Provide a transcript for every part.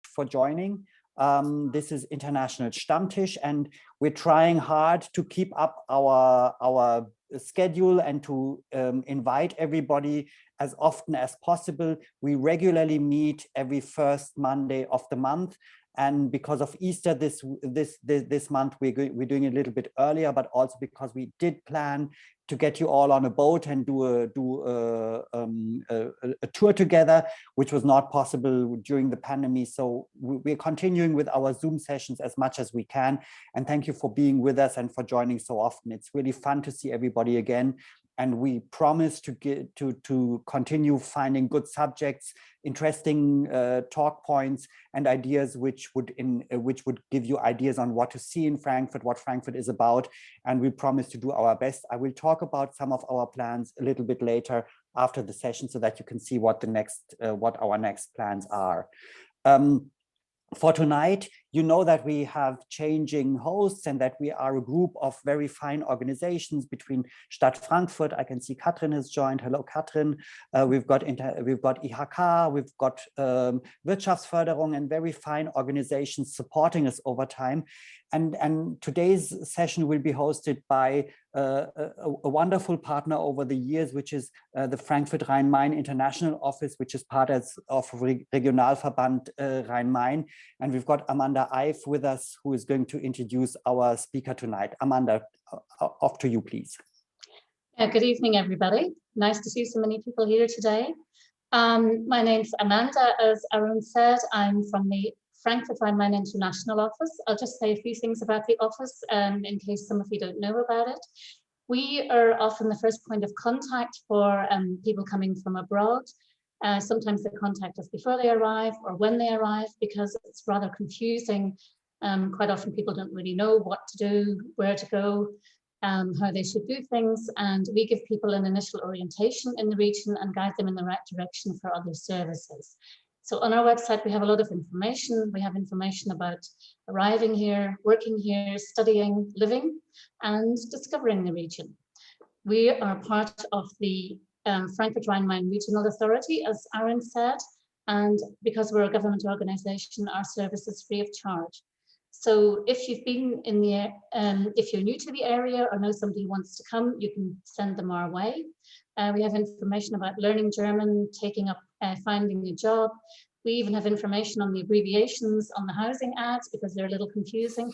for joining. This is International Stammtisch, and we're trying hard to keep up our schedule and to invite everybody as often as possible. We regularly meet every first Monday of the month. And because of Easter this month, we're doing a little bit earlier, but also because we did plan to get you all on a boat and do a tour together, which was not possible during the pandemic. So we're continuing with our Zoom sessions as much as we can. And thank you for being with us and for joining so often. It's really fun to see everybody again. And we promise to continue finding good subjects, interesting talk points and ideas which would give you ideas on what to see in Frankfurt, what Frankfurt is about. And we promise to do our best. I will talk about some of our plans a little bit later after the session so that you can see what our next plans are. For tonight, you know that we have changing hosts and that we are a group of very fine organizations between Stadt Frankfurt. I can see Katrin has joined. Hello, Katrin. We've got IHK, we've got Wirtschaftsförderung, and very fine organizations supporting us over time. And today's session will be hosted by a wonderful partner over the years, which is the FrankfurtRheinMain International Office, which is part of Regionalverband Rhein-Main. And we've got Amanda Ive with us, who is going to introduce our speaker tonight. Amanda, off to you, please. Good evening, everybody. Nice to see so many people here today. My name's Amanda. As Aaron said, I'm from the Frankfurt-Rhein-Main International Office. I'll just say a few things about the office in case some of you don't know about it. We are often the first point of contact for people coming from abroad. Sometimes they contact us before they arrive or when they arrive because it's rather confusing. Quite often people don't really know what to do, where to go, how they should do things. And we give people an initial orientation in the region and guide them in the right direction for other services. So on our website, we have a lot of information. We have information about arriving here, working here, studying, living, and discovering the region. We are part of the Frankfurt-Rhein-Main Regional Authority, as Aaron said, and because we're a government organization, our service is free of charge. So if you've been in the, if you're new to the area or know somebody who wants to come, you can send them our way. We have information about learning German, taking up, finding a job. We even have information on the abbreviations on the housing ads because they're a little confusing.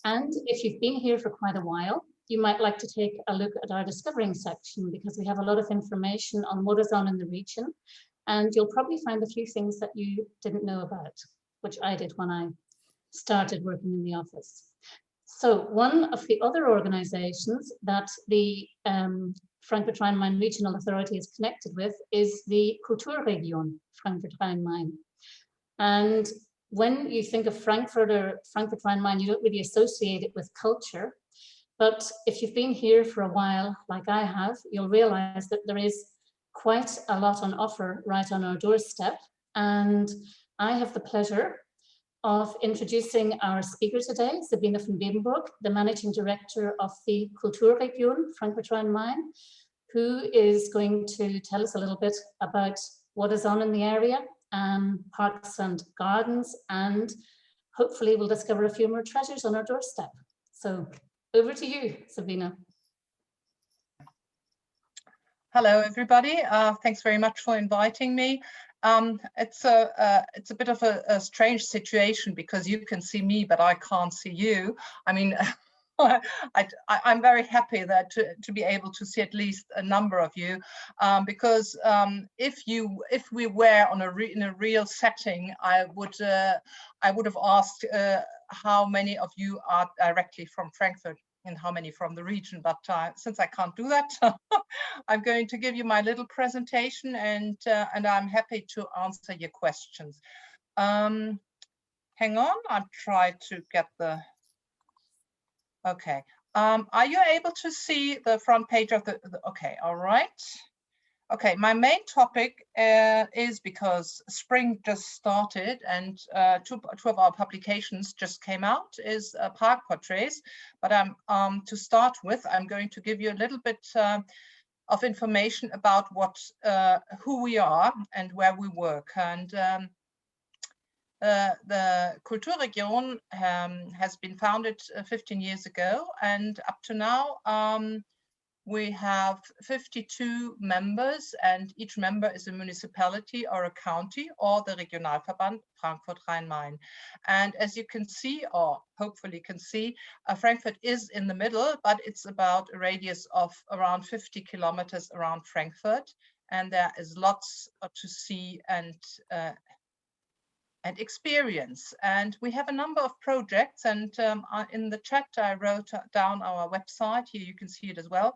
And if you've been here for quite a while, you might like to take a look at our discovering section because we have a lot of information on what is on in the region. And you'll probably find a few things that you didn't know about, which I did when I started working in the office. So one of the other organizations that the Frankfurt-Rhein-Main Regional Authority is connected with is the KulturRegion FrankfurtRheinMain. And when you think of Frankfurt or Frankfurt-Rhein-Main, you don't really associate it with culture. But if you've been here for a while, like I have, you'll realize that there is quite a lot on offer right on our doorstep. And I have the pleasure of introducing our speaker today, Sabine van Bebenburg, the Managing Director of the KulturRegion Frankfurt-Rhein-Main, who is going to tell us a little bit about what is on in the area, parks and gardens, and hopefully we'll discover a few more treasures on our doorstep. So over to you, Sabine. Hello, everybody. Thanks very much for inviting me. It's a bit of a strange situation because you can see me, but I can't see you. I mean, I'm very happy that to be able to see at least a number of you, because if we were on in a real setting, I would have asked how many of you are directly from Frankfurt and how many from the region, but since I can't do that, I'm going to give you my little presentation, and I'm happy to answer your questions. Hang on, I'll try to get the. Okay, are you able to see the front page of the okay, all right. Okay, my main topic is because spring just started and two of our publications just came out, is park portraits. But to start with, I'm going to give you a little bit of information about who we are and where we work. And The KulturRegion has been founded 15 years ago, and up to now we have 52 members, and each member is a municipality or a county or the Regionalverband Frankfurt-Rhein-Main. And as you can see, or hopefully can see, Frankfurt is in the middle, but it's about a radius of around 50 kilometers around Frankfurt. And there is lots to see and experience. And we have a number of projects, and in the chat I wrote down our website. Here you can see it as well.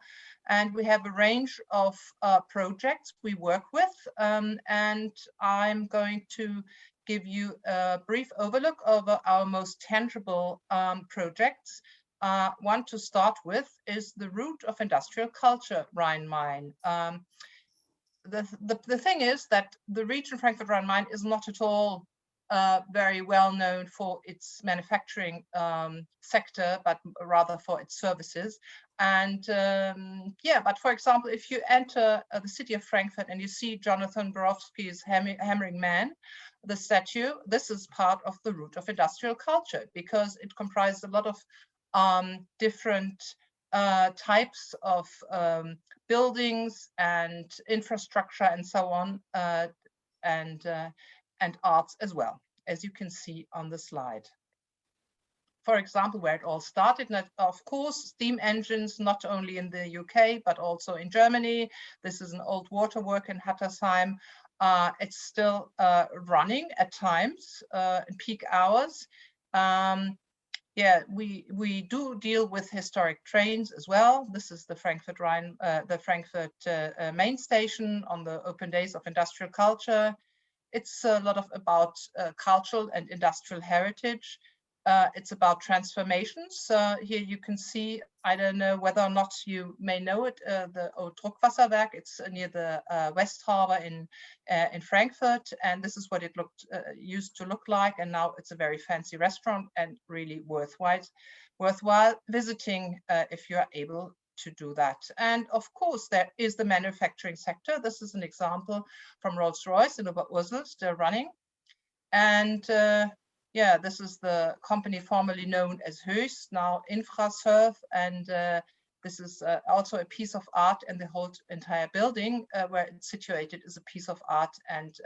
And we have a range of projects we work with, and I'm going to give you a brief overlook over our most tangible projects. One to start with is the root of industrial culture, Rhine-Main. The thing is that the region Frankfurt-Rhein-Main is not at all very well known for its manufacturing sector, but rather for its services. And yeah, but for example, if you enter the city of Frankfurt and you see Jonathan Borowski's Hammering Man, the statue, this is part of the root of industrial culture, because it comprises a lot of different types of buildings and infrastructure and so on, and arts as well, as you can see on the slide. For example, where it all started, and of course, steam engines, not only in the UK, but also in Germany. This is an old waterwork in Hattersheim. It's still running at times in peak hours. Yeah, we do deal with historic trains as well. This is the Frankfurt main station on the open days of industrial culture. It's a lot about cultural and industrial heritage. It's about transformations. Here you can see, I don't know whether or not you may know it, the old Druckwasserwerk. It's near the West Harbor in Frankfurt, and this is what it used to look like. And now it's a very fancy restaurant and really worthwhile visiting if you are able to do that. And of course, there is the manufacturing sector. This is an example from Rolls-Royce in Oberursel, still running. And yeah, this is the company formerly known as Höchst, now Infraserv, and this is also a piece of art, and the whole entire building where it's situated is a piece of art. And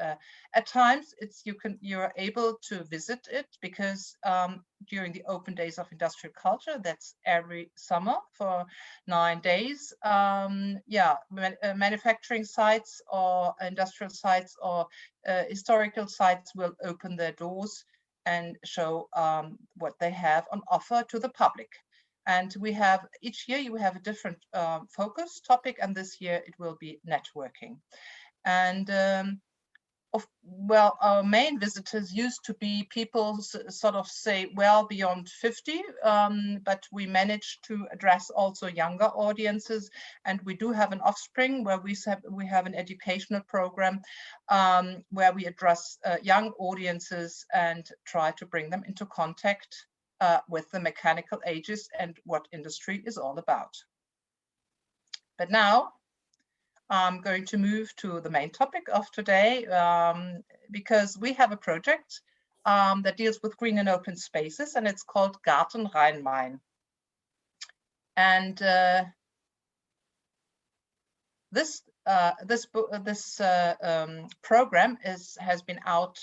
at times you're able to visit it, because during the open days of industrial culture, that's every summer for 9 days. Yeah, manufacturing sites or industrial sites or historical sites will open their doors and show what they have on offer to the public. And we have, each year you have a different focus topic, and this year it will be networking. And well, our main visitors used to be people sort of say well beyond 50, but we managed to address also younger audiences, and we do have an offspring where we have an educational program where we address young audiences and try to bring them into contact with the mechanical ages and what industry is all about. But now I'm going to move to the main topic of today, because we have a project that deals with green and open spaces, and it's called Garten Rhein-Main. And this program has been out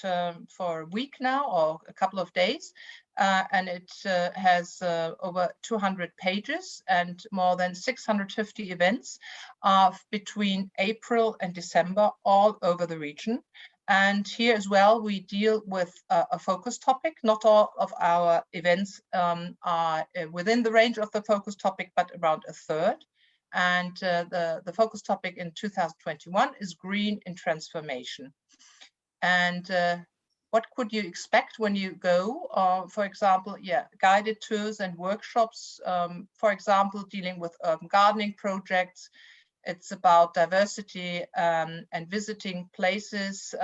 for a week now, or a couple of days, and it has over 200 pages and more than 650 events between April and December all over the region. And here as well, we deal with a focus topic. Not all of our events are within the range of the focus topic, but around a third. And the focus topic in 2021 is green in transformation. And what could you expect when you go? For example, yeah, guided tours and workshops, for example, dealing with urban gardening projects. It's about diversity and visiting places.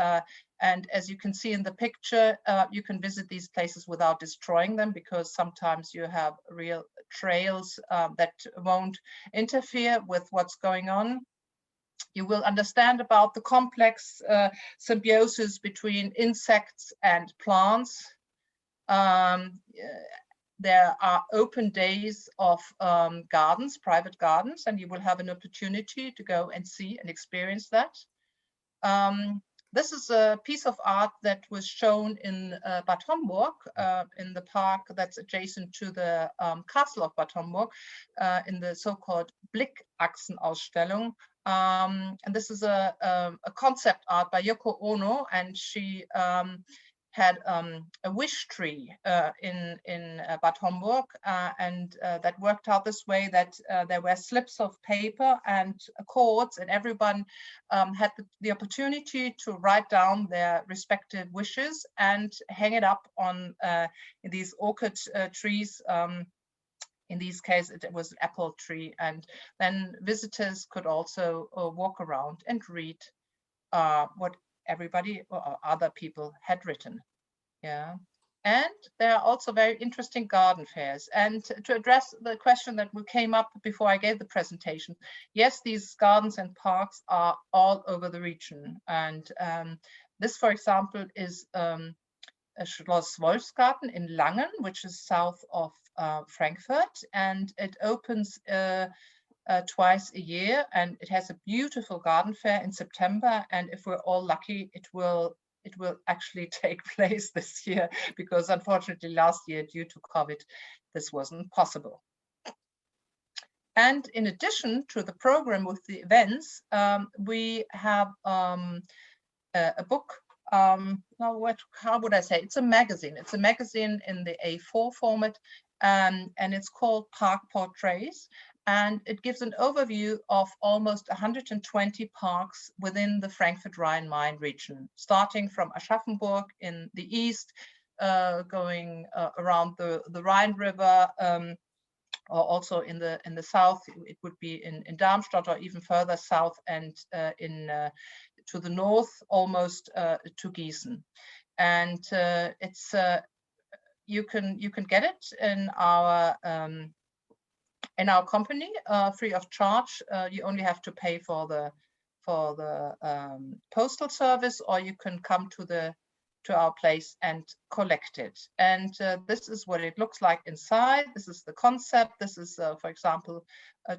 And as you can see in the picture, you can visit these places without destroying them, because sometimes you have real trails that won't interfere with what's going on. You will understand about the complex symbiosis between insects and plants. There are open days of gardens, private gardens, and you will have an opportunity to go and see and experience that. This is a piece of art that was shown in Bad Homburg, in the park that's adjacent to the castle of Bad Homburg, in the so-called Blickachsenausstellung. And this is a concept art by Yoko Ono, and she had a wish tree in Bad Homburg, and that worked out this way that there were slips of paper and cords, and everyone had the opportunity to write down their respective wishes and hang it up on these orchid trees. In this case, it was an apple tree, and then visitors could also walk around and read what everybody or other people had written. Yeah, and there are also very interesting garden fairs. And to address the question that came up before I gave the presentation, yes, these gardens and parks are all over the region. And this, for example, is Schloss Wolfsgarten in Langen, which is south of Frankfurt, and it opens twice a year, and it has a beautiful garden fair in September. And if we're all lucky, it will actually take place this year, because unfortunately last year, due to COVID, this wasn't possible. And in addition to the program with the events, we have a book. Now, how would I say? It's a magazine. It's a magazine in the A4 format, and it's called Park Portraits. And it gives an overview of almost 120 parks within the Frankfurt-Rhine-Main region, starting from Aschaffenburg in the east, going around the Rhine River, or also in the south. It would be in Darmstadt, or even further south, and to the north, almost to Gießen. And it's you can get it in our company free of charge. You only have to pay for the postal service, or you can come to our place and collect it. And this is what it looks like inside. This is the concept. This is, for example,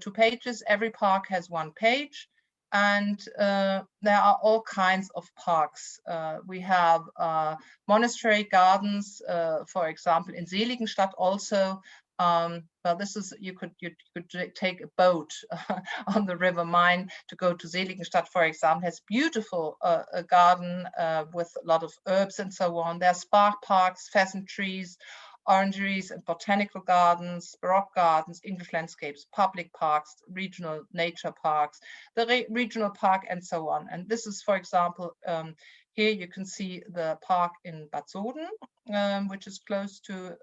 2 pages. Every park has 1 page. And there are all kinds of parks. We have monastery gardens, for example, in Seligenstadt also. Well, this is, you could take a boat on the River Main to go to Seligenstadt, for example. It has beautiful a garden with a lot of herbs and so on. There are spark parks, pheasant trees, orangeries and botanical gardens, baroque gardens, English landscapes, public parks, regional nature parks, the regional park, and so on. And this is, for example, here you can see the park in Bad Soden, which is close to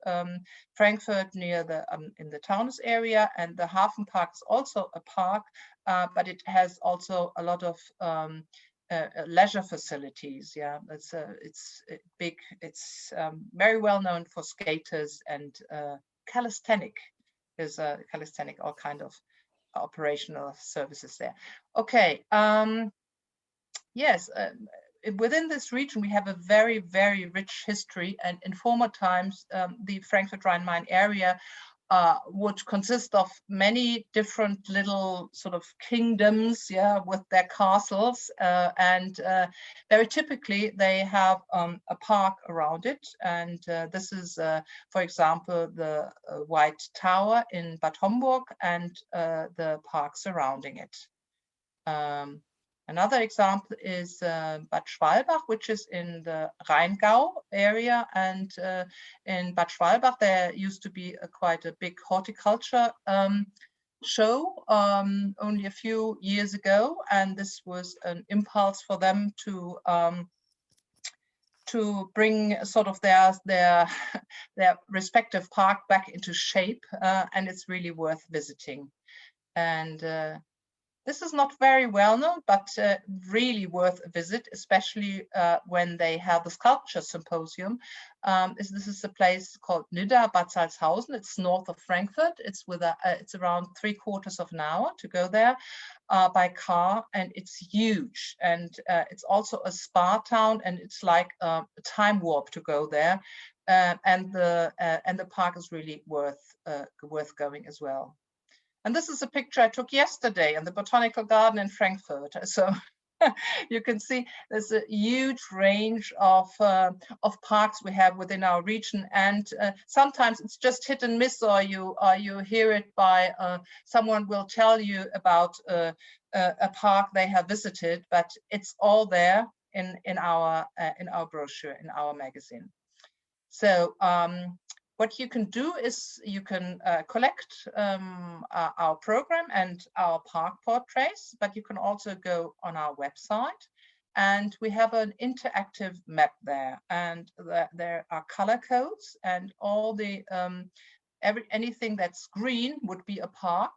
Frankfurt, near the in the Taunus area. And the Hafen Park is also a park, but it has also a lot of leisure facilities. Yeah, it's big. It's very well known for skaters and calisthenic. There's a calisthenic, all kind of operational services there. Okay. Yes. Within this region, we have a very, very rich history, and in former times, the Frankfurt-Rhine-Main area would consist of many different little sort of kingdoms, yeah, with their castles, and very typically they have a park around it. And this is, for example, the White Tower in Bad Homburg and the park surrounding it. Another example is Bad Schwalbach, which is in the Rheingau area. And in Bad Schwalbach, there used to be quite a big horticulture show only a few years ago. And this was an impulse for them to bring sort of their respective park back into shape. And it's really worth visiting. And This is not very well known, but really worth a visit, especially when they have the sculpture symposium. This is a place called Nidda Bad Salzhausen. It's north of Frankfurt. It's it's around 3/4 of an hour to go there by car, and it's huge. And it's also a spa town, and it's like a time warp to go there. And the park is really worth going as well. And this is a picture I took yesterday in the Botanical Garden in Frankfurt. So you can see there's a huge range of parks we have within our region, and sometimes it's just hit and miss, or you hear it by someone will tell you about a park they have visited, but it's all there in our brochure, in our magazine. So what you can do is you can collect our program and our park portraits, but you can also go on our website, and we have an interactive map there, and there are color codes, and all the anything that's green would be a park,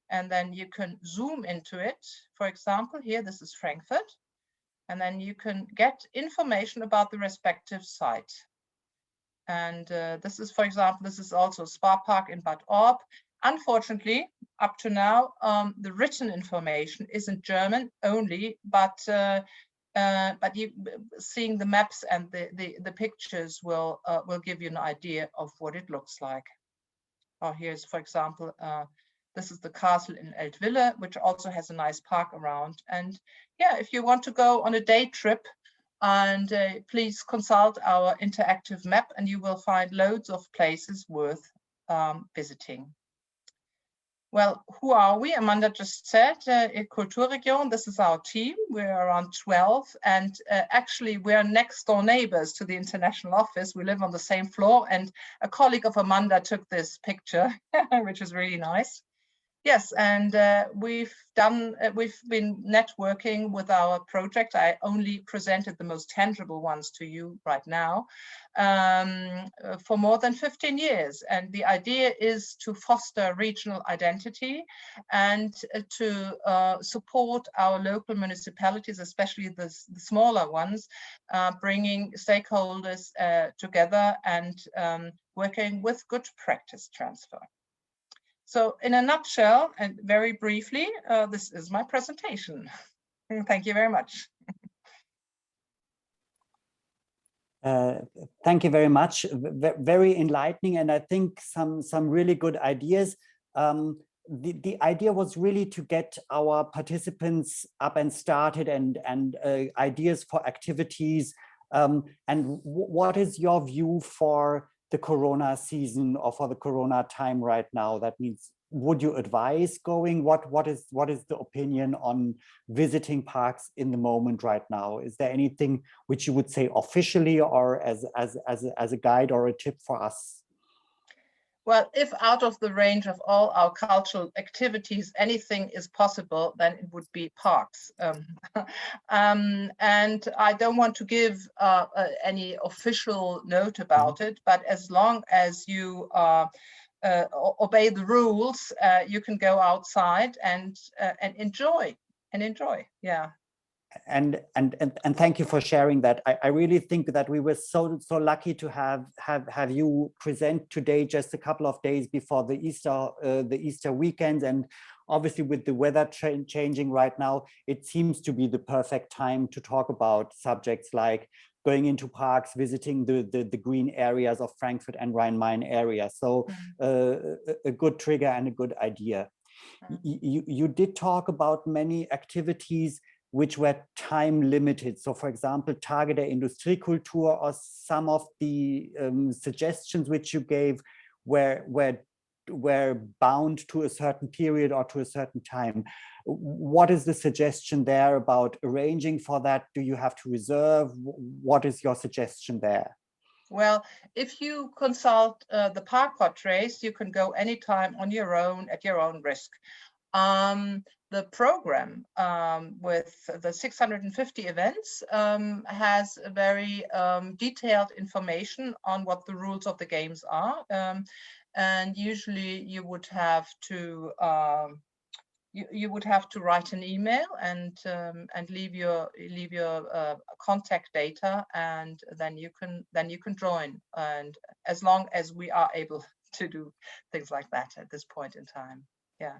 and then you can zoom into it. For example, here this is Frankfurt, and then you can get information about the respective site. And this is, for example, this is also Spa Park in Bad Orb. Unfortunately, up to now, the written information is in German only, but you seeing the maps and the pictures will give you an idea of what it looks like. Oh, here's, for example, this is the castle in Eltville, which also has a nice park around. And yeah, if you want to go on a day trip, and please consult our interactive map, and you will find loads of places worth visiting. Well, who are we? Amanda just said, KulturRegion, this is our team. We're around 12, and actually we're next door neighbors to the international office. We live on the same floor, and a colleague of Amanda took this picture, which is really nice. Yes, and we've been networking with our project. I only presented the most tangible ones to you right now for more than 15 years. And the idea is to foster regional identity and to support our local municipalities, especially the smaller ones, bringing stakeholders together and working with good practice transfer. So in a nutshell, and very briefly, this is my presentation. Thank you very much. Thank you very much. Very enlightening, and I think some really good ideas. The idea was really to get our participants up and started, and ideas for activities. And what is your view for the Corona season or for the Corona time right now? That means, would you advise going? What is the opinion on visiting parks in the moment right now? Is there anything which you would say officially or as a guide or a tip for us? Well, if out of the range of all our cultural activities, anything is possible, then it would be parks. And I don't want to give any official note about it, but as long as you obey the rules, you can go outside and enjoy. Yeah. And thank you for sharing that. I really think that we were so lucky to have you present today, just a couple of days before the Easter weekend, and obviously with the weather changing right now, it seems to be the perfect time to talk about subjects like going into parks, visiting the green areas of Frankfurt and Rhine-Main area. So a good trigger and a good idea. You did talk about many activities which were time limited. So for example, Tage der Industriekultur, or some of the suggestions which you gave were bound to a certain period or to a certain time. What is the suggestion there about arranging for that? Do you have to reserve? What is your suggestion there? Well, if you consult the park portraits, you can go anytime on your own, at your own risk. The program with the 650 events has a very detailed information on what the rules of the games are. And usually you would have to you would have to write an email and leave your contact data, and then you can join. And as long as we are able to do things like that at this point in time, yeah.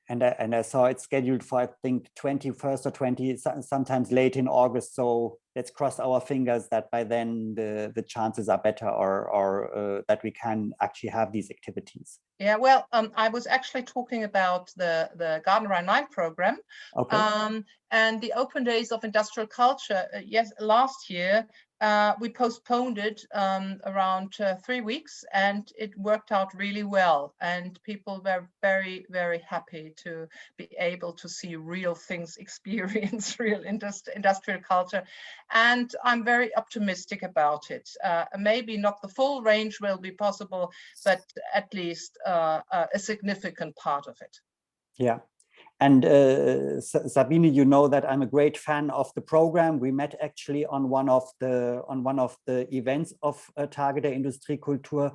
And I saw it's scheduled for, I think, 21st or 20, sometimes late in August. So let's cross our fingers that by then the chances are better, or that we can actually have these activities. Yeah, well, I was actually talking about the Garden Rhine-Main program, okay. And the Open Days of Industrial Culture. Yes, last year we postponed it around 3 weeks, and it worked out really well. And people were very, very happy to be able to see real things, experience real industrial culture. And I'm very optimistic about it. Maybe not the full range will be possible, but at least a significant part of it. Yeah. And Sabine, you know that I'm a great fan of the program. We met actually on one of the events of Tage der Industriekultur.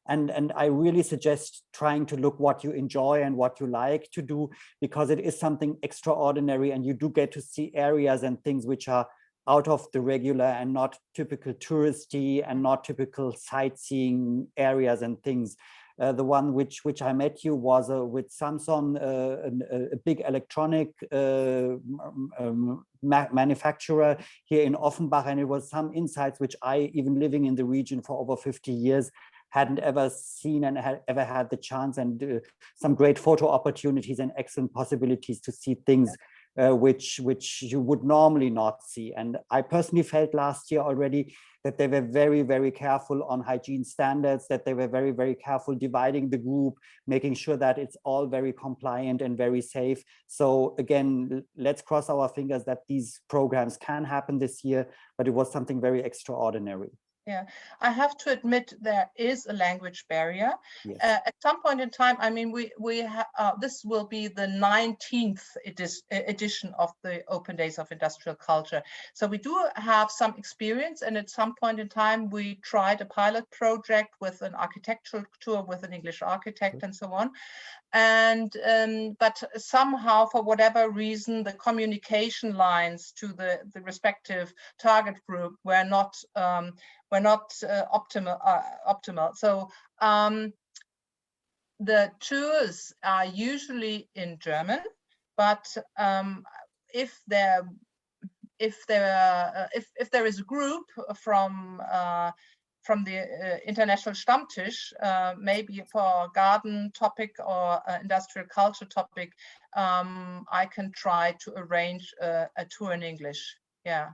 And I really suggest trying to look what you enjoy and what you like to do, because it is something extraordinary, and you do get to see areas and things which are out of the regular and not typical touristy and not typical sightseeing areas and things. The one which I met you was with Samsung, a big electronic manufacturer here in Offenbach, and it was some insights which I, even living in the region for over 50 years, hadn't ever seen and ever had the chance, and some great photo opportunities and excellent possibilities to see things which you would normally not see. And I personally felt last year already that they were very, very careful on hygiene standards, that they were very, very careful dividing the group, making sure that it's all very compliant and very safe. So again, let's cross our fingers that these programs can happen this year, but it was something very extraordinary. Yeah, I have to admit there is a language barrier. Yes. At some point in time, I mean, this will be the 19th edition of the Open Days of Industrial Culture. So we do have some experience, and at some point in time, we tried a pilot project with an architectural tour with an English architect and so on. And but somehow, for whatever reason, the communication lines to the respective target group were not optimal. So the tours are usually in German, but if there is a group from the International Stammtisch, maybe for a garden topic or industrial culture topic, I can try to arrange a tour in English. Yeah.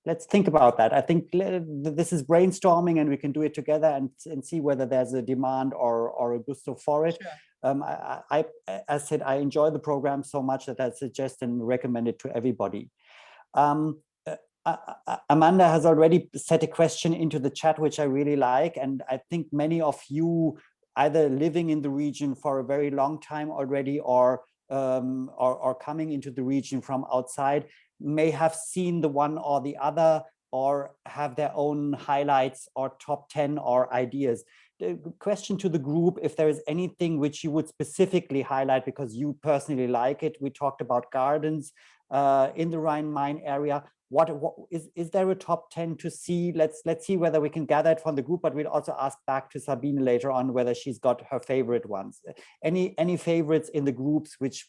Let's think about that. I think this is brainstorming, and we can do it together and see whether there's a demand or a gusto for it. Sure. As I said, I enjoy the program so much that I suggest and recommend it to everybody. Amanda has already set a question into the chat, which I really like, and I think many of you, either living in the region for a very long time already, or coming into the region from outside, may have seen the one or the other, or have their own highlights or top 10 or ideas. The question to the group, if there is anything which you would specifically highlight because you personally like it. We talked about gardens in the Rhine-Main area. What is there a top 10 to see? Let's see whether we can gather it from the group, but we'll also ask back to Sabine later on whether she's got her favorite ones. Any favorites in the groups which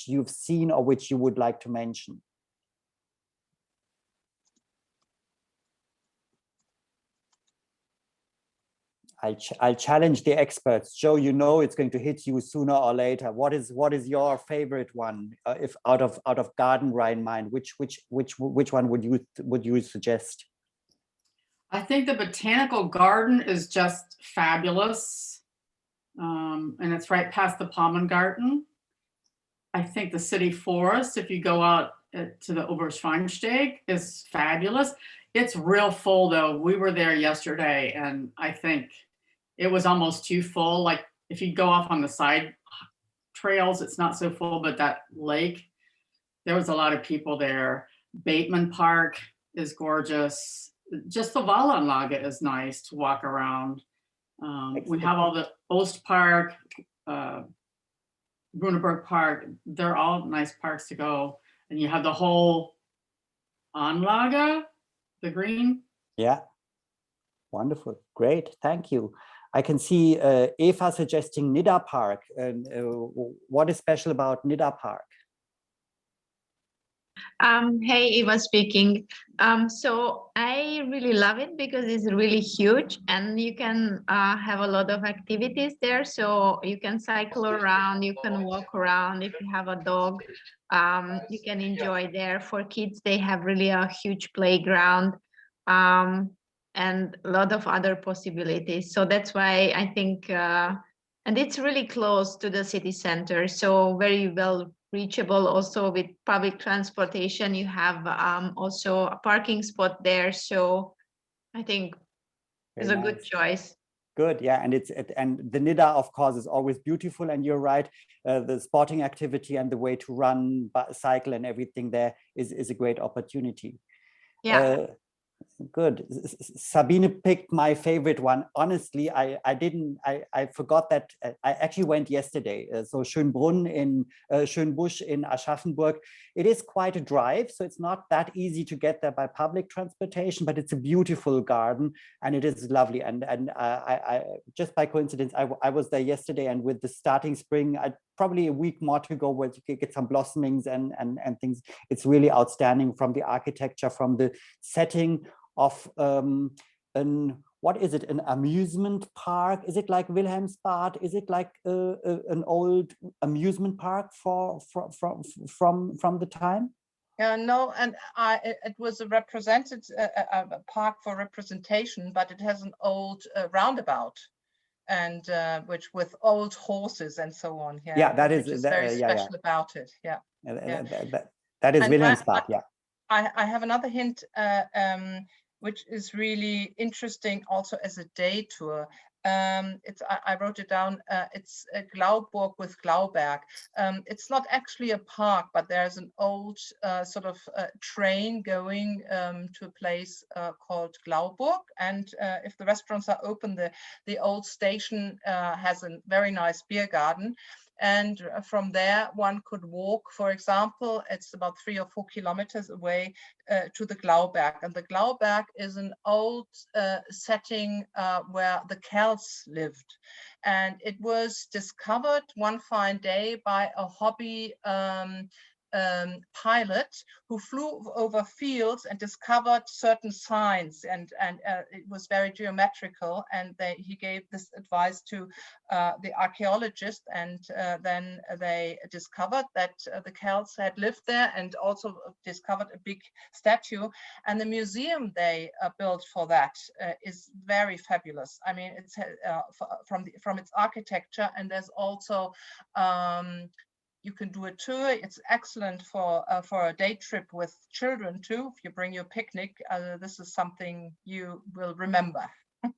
you've seen or which you would like to mention? I'll challenge the experts. Joe, you know it's going to hit you sooner or later. What is your favorite one? If out of Garden Rhine-Main, which one would you suggest? I think the botanical garden is just fabulous, and it's right past the Palmengarten. I think the city forest, if you go out to the Oberschweinsteg, is fabulous. It's real full though. We were there yesterday, and I think it was almost too full. Like if you go off on the side trails, it's not so full, but that lake, there was a lot of people there. Bateman Park is gorgeous. Just the Wallanlage is nice to walk around. We have all the Ostpark, Bruneberg Park, they're all nice parks to go. And you have the whole Anlage, the green. Yeah, wonderful, great, thank you. I can see Eva suggesting Nidda Park. And what is special about Nidda Park? Hey, Eva speaking. So I really love it because it's really huge and you can have a lot of activities there. So you can cycle around, you can walk around. If you have a dog, you can enjoy there. For kids, they have really a huge playground and a lot of other possibilities. So that's why I think, and it's really close to the city center. So very well reachable also with public transportation. You have also a parking spot there. So I think it's a good choice. Good, yeah, and the Nidda, of course, is always beautiful, and you're right. The sporting activity and the way to run, cycle, and everything there is a great opportunity. Yeah. Good. Sabine picked my favorite one. Honestly, I forgot that I actually went yesterday. So Schönbrunn in Schönbusch in Aschaffenburg. It is quite a drive, so it's not that easy to get there by public transportation, but it's a beautiful garden and it is lovely. And I just by coincidence, I was there yesterday, and with the starting spring, probably a week more to go where you can get some blossomings and things. It's really outstanding, from the architecture, from the setting of what is it, an amusement park? Is it like Wilhelmsbad? Is it like an old amusement park from the time? Yeah, no, and it was a park for representation, but it has an old roundabout, and which with old horses and so on. Yeah, that is very special about it. Yeah, that is Wilhelmsbad. Yeah, I have another hint, which is really interesting also as a day tour. I wrote it down. It's a Glauburg with Glauberg. It's not actually a park, but there's an old sort of train going to a place called Glauburg. And if the restaurants are open, the old station has a very nice beer garden. And from there, one could walk, for example, it's about 3 or 4 kilometers away to the Glauberg. And the Glauberg is an old setting where the Celts lived. And it was discovered one fine day by a hobby pilot who flew over fields and discovered certain signs, and it was very geometrical, and he gave this advice to the archaeologist, and then they discovered that the Celts had lived there, and also discovered a big statue, and the museum they built for that is very fabulous. I mean, it's from its architecture, and there's also you can do a tour. It's excellent for a day trip with children too. If you bring your picnic, this is something you will remember.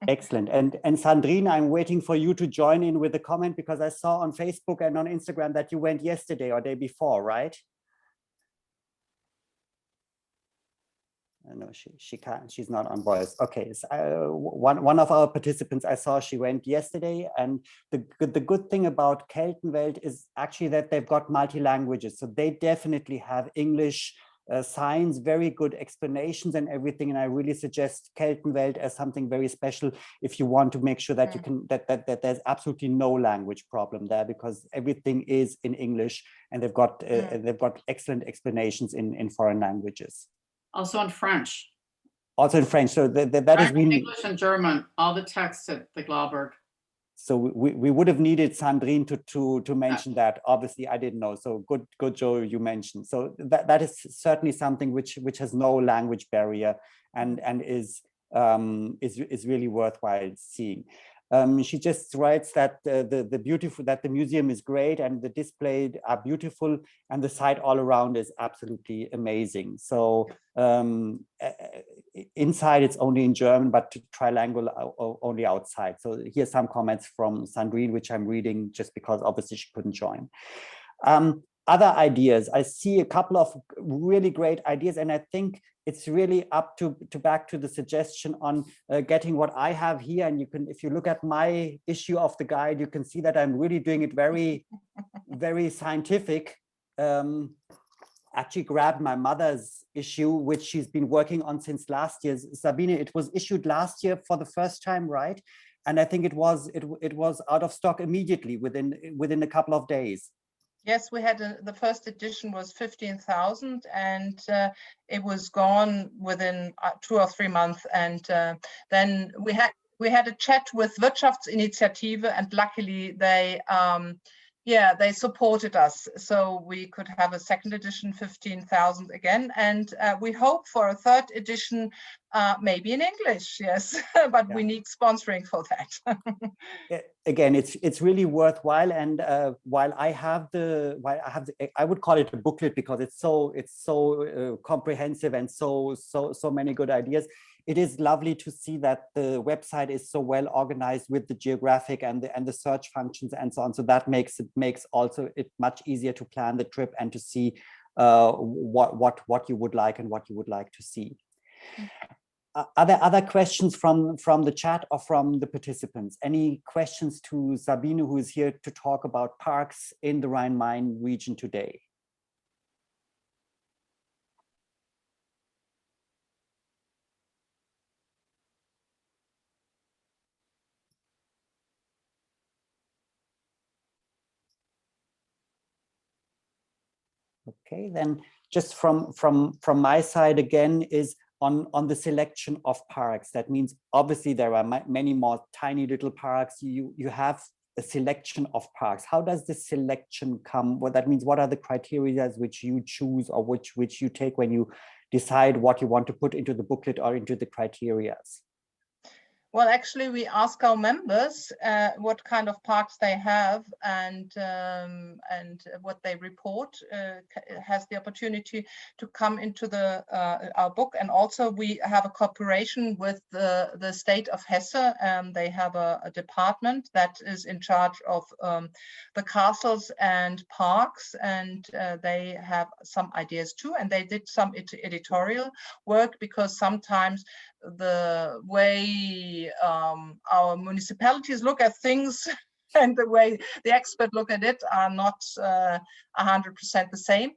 Excellent. And Sandrine, I'm waiting for you to join in with a comment, because I saw on Facebook and on Instagram that you went yesterday or day before, right? No, she can't. She's not on voice. Okay, so one of our participants, I saw she went yesterday, and the good thing about Keltenwelt is actually that they've got multi-languages, so they definitely have English signs, very good explanations and everything. And I really suggest Keltenwelt as something very special if you want to make sure that you can that there's absolutely no language problem there, because everything is in English, and they've got excellent explanations in foreign languages. Also in French. Also in French. So that is really English and German, all the texts at the Glauberg. So we would have needed Sandrine to mention that. Obviously, I didn't know. So good, Joe, you mentioned. So that is certainly something which has no language barrier and is really worthwhile seeing. She just writes that the museum is great and the displays are beautiful and the site all around is absolutely amazing. So inside it's only in German, but trilingual only outside. So here's some comments from Sandrine, which I'm reading just because obviously she couldn't join. Other ideas, I see a couple of really great ideas, and I think it's really up to back to the suggestion on getting what I have here. And you can, if you look at my issue of the guide, you can see that I'm really doing it very very scientific, actually grabbed my mother's issue, which she's been working on since last year. Sabine, it was issued last year for the first time, right? And I think it was out of stock immediately within a couple of days. Yes, we had the first edition was 15,000, and it was gone within 2 or 3 months. And then we had a chat with Wirtschaftsinitiative, and luckily they they supported us, so we could have a second edition, 15,000 again, and we hope for a third edition, maybe in English, yes, but we need sponsoring for that. Again, it's really worthwhile, and while I would call it a booklet because it's so comprehensive and so many good ideas. It is lovely to see that the website is so well organized with the geographic and the search functions and so on. So that makes it much easier to plan the trip and to see what you would like and what you would like to see. Are there other questions from the chat or from the participants? Any questions to Sabine, who is here to talk about parks in the Rhine-Main region today? Okay, then just from my side again is on the selection of parks. That means obviously there are many more tiny little parks. You have a selection of parks. How does this selection come? What that means, what are the criteria which you choose or which you take when you decide what you want to put into the booklet or into the criteria? Well, actually, we ask our members what kind of parks they have, and what they report has the opportunity to come into our book. And also, we have a cooperation with the state of Hesse. They have a department that is in charge of the castles and parks, and they have some ideas too. And they did some editorial work, because sometimes the way our municipalities look at things and the way the experts look at it are not 100% the same.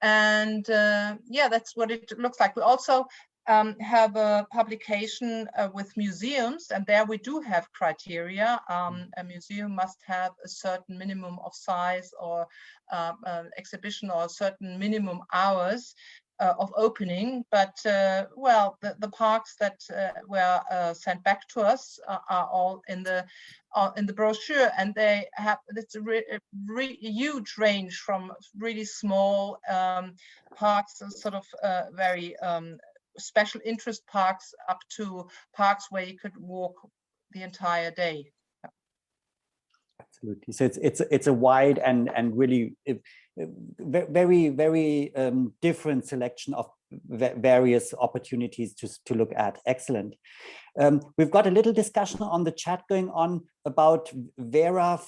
And that's what it looks like. We also have a publication with museums, and there we do have criteria. A museum must have a certain minimum of size, or exhibition, or a certain minimum hours of opening, but the parks that were sent back to us are all in the brochure, and they have it's a huge range from really small parks, sort of very special interest parks, up to parks where you could walk the entire day. Absolutely. So it's a wide and really very, very different selection of various opportunities to look at. Excellent. We've got a little discussion on the chat going on about Vera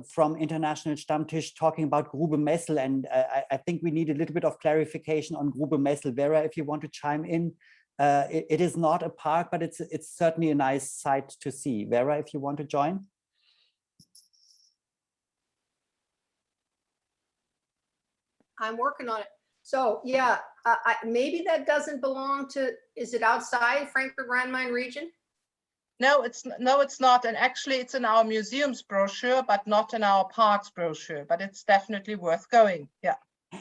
from International Stammtisch talking about Grube Messel, and I think we need a little bit of clarification on Grube Messel. Vera, if you want to chime in. It is not a park, but it's certainly a nice sight to see. Vera, if you want to join. I'm working on it. So yeah, maybe that doesn't belong to, is it outside Frankfurt-Rheinmain region? No, it's not. And actually it's in our museums brochure, but not in our parks brochure, but it's definitely worth going. Yeah.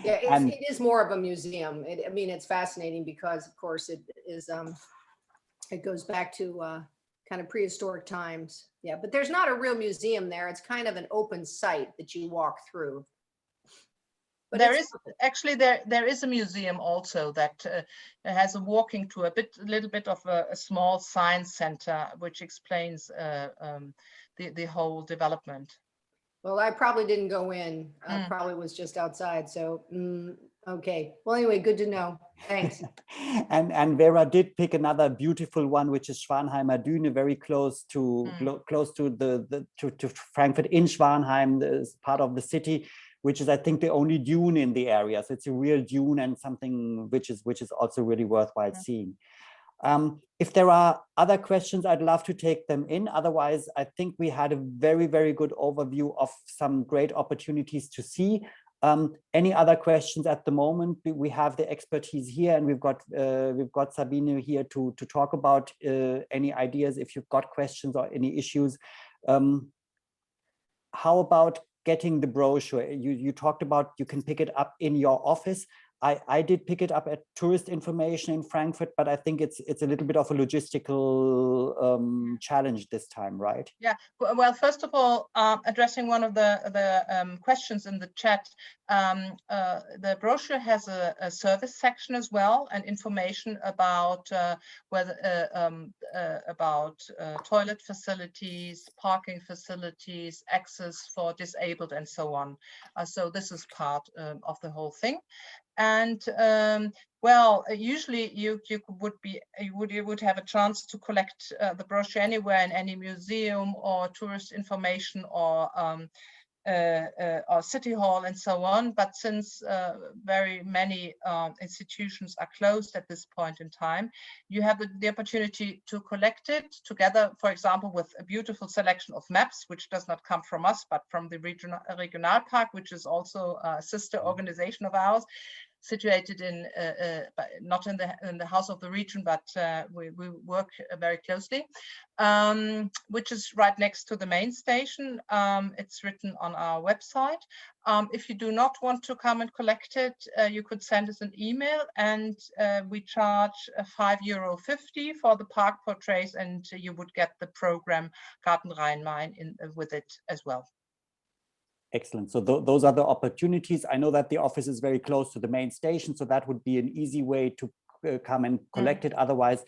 Yeah, it is more of a museum. I mean, it's fascinating because of course it is, it goes back to kind of prehistoric times. Yeah, but there's not a real museum there. It's kind of an open site that you walk through. But there is a museum also that has a walking tour, a little bit of a small science center, which explains the whole development. Well, I probably didn't go in. I probably was just outside. So, okay. Well, anyway, good to know. Thanks. and Vera did pick another beautiful one, which is Schwanheimer Düne, very close to to Frankfurt in Schwanheim, is part of the city, which is, I think, the only dune in the area. So it's a real dune and something which is also really worthwhile seeing. If there are other questions, I'd love to take them in. Otherwise, I think we had a very, very good overview of some great opportunities to see. Any other questions at the moment? We have the expertise here, and we've got Sabine here to talk about any ideas if you've got questions or any issues. How about getting the brochure? You talked about you can pick it up in your office. I did pick it up at Tourist Information in Frankfurt, but I think it's a little bit of a logistical challenge this time, right? Yeah, well, first of all, addressing one of the questions in the chat, the brochure has a service section as well, and information about toilet facilities, parking facilities, access for disabled, and so on. So this is part of the whole thing. And well, usually you would have a chance to collect the brochure anywhere in any museum or tourist information or city hall and so on. But since very many institutions are closed at this point in time, you have the opportunity to collect it together, for example, with a beautiful selection of maps, which does not come from us, but from the Regional Park, which is also a sister organization of ours, situated in not in the House of the Region, but we work very closely, which is right next to the main station. It's written on our website. If you do not want to come and collect it, you could send us an email, and we charge €5.50 for the park portraits, and you would get the program KulturRegion in with it as well. Excellent. So those are the opportunities. I know that the office is very close to the main station, so that would be an easy way to come and collect it. Otherwise,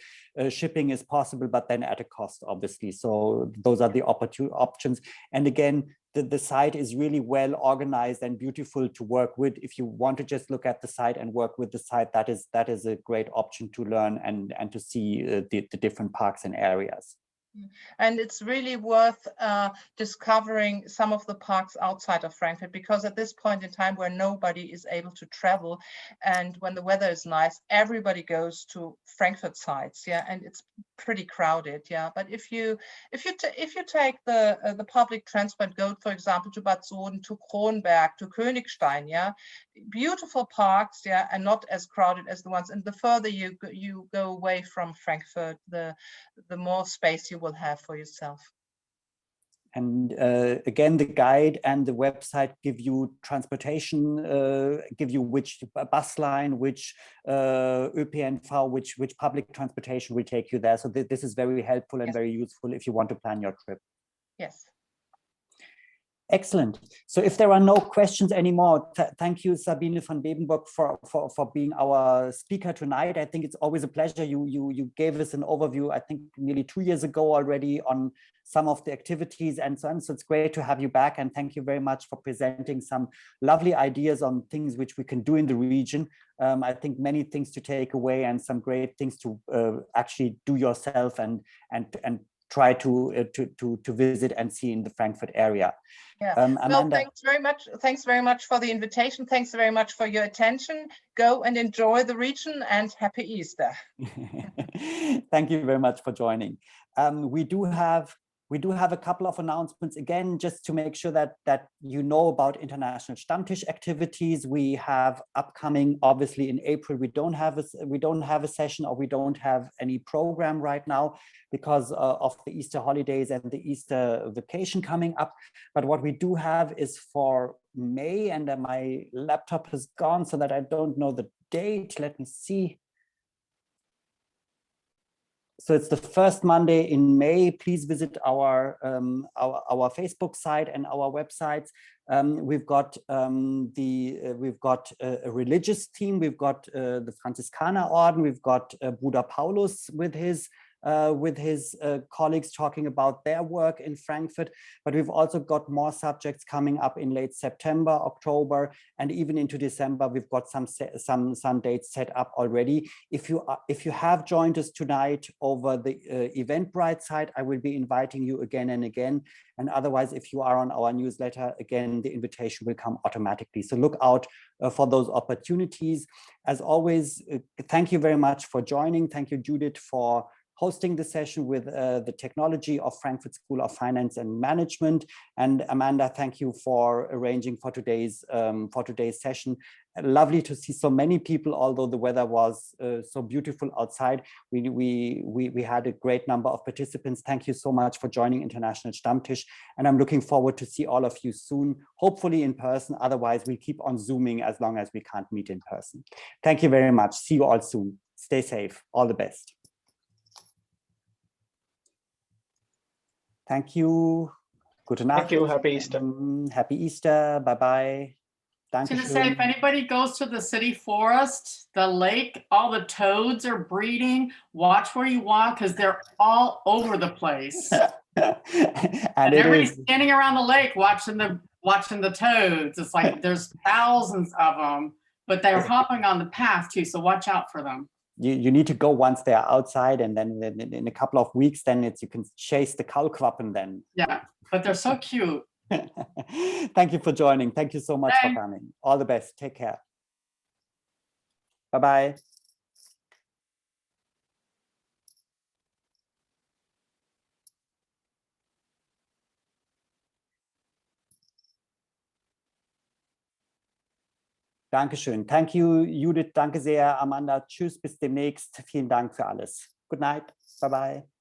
shipping is possible, but then at a cost, obviously. So those are the options. And again, the site is really well organized and beautiful to work with. If you want to just look at the site and work with the site, that is a great option to learn and to see the different parks and areas. And it's really worth discovering some of the parks outside of Frankfurt, because at this point in time where nobody is able to travel, and when the weather is nice, everybody goes to Frankfurt sites, yeah, and it's pretty crowded, yeah. But if you take the public transport, go, for example, to Bad Soden, to Kronberg, to Königstein, yeah, beautiful parks, yeah, and not as crowded as the ones. And the further you go away from Frankfurt, the more space you will have for yourself. And again, the guide and the website give you transportation, give you which bus line, which ÖPNV, which public transportation will take you there. So this is very helpful and very useful if you want to plan your trip. Yes. Excellent. So if there are no questions anymore, thank you, Sabine van Bebenburg, for being our speaker tonight. I think it's always a pleasure. You gave us an overview, I think nearly 2 years ago already, on some of the activities and so on. So it's great to have you back. And thank you very much for presenting some lovely ideas on things which we can do in the region. I think many things to take away and some great things to actually do yourself and try to visit and see in the Frankfurt area. Yeah. Amanda, well, thanks very much. Thanks very much for the invitation. Thanks very much for your attention. Go and enjoy the region, and happy Easter. Thank you very much for joining. We do have a couple of announcements, again, just to make sure that you know about International Stammtisch activities. We have upcoming, obviously in April, we don't have a session, or we don't have any program right now because of the Easter holidays and the Easter vacation coming up. But what we do have is for May, and my laptop has gone so that I don't know the date. Let me see. So it's the first Monday in May. Please visit our Facebook site and our websites. We've got a religious team. We've got the Franziskaner Orden. We've got Bruder Paulus with his with his colleagues talking about their work in Frankfurt, but we've also got more subjects coming up in late September, October, and even into December. We've got some dates set up already. If you have joined us tonight over the Eventbrite site, I will be inviting you again and again. And otherwise, if you are on our newsletter, again, the invitation will come automatically. So look out for those opportunities. As always, thank you very much for joining. Thank you, Judith, for hosting the session with the technology of Frankfurt School of Finance and Management. And Amanda, thank you for arranging for today's session. Lovely to see so many people, although the weather was so beautiful outside. We had a great number of participants. Thank you so much for joining International Stammtisch. And I'm looking forward to see all of you soon, hopefully in person. Otherwise, we'll keep on Zooming as long as we can't meet in person. Thank you very much. See you all soon. Stay safe. All the best. Thank you. Gute Nacht. Thank you. Happy Easter. Happy Easter. Bye-bye. I was going to say, if anybody goes to the city forest, the lake, all the toads are breeding. Watch where you walk because they're all over the place. and everybody's standing around the lake watching the toads. It's like there's thousands of them, but they're hopping on the path too. So watch out for them. You need to go once they're outside, and then in a couple of weeks, then you can chase the Kaulquappen then. Yeah, but they're so cute. Thank you for joining. Thank you so much for coming. All the best. Take care. Bye-bye. Dankeschön. Thank you, Judith. Danke sehr, Amanda. Tschüss, bis demnächst. Vielen Dank für alles. Good night. Bye-bye.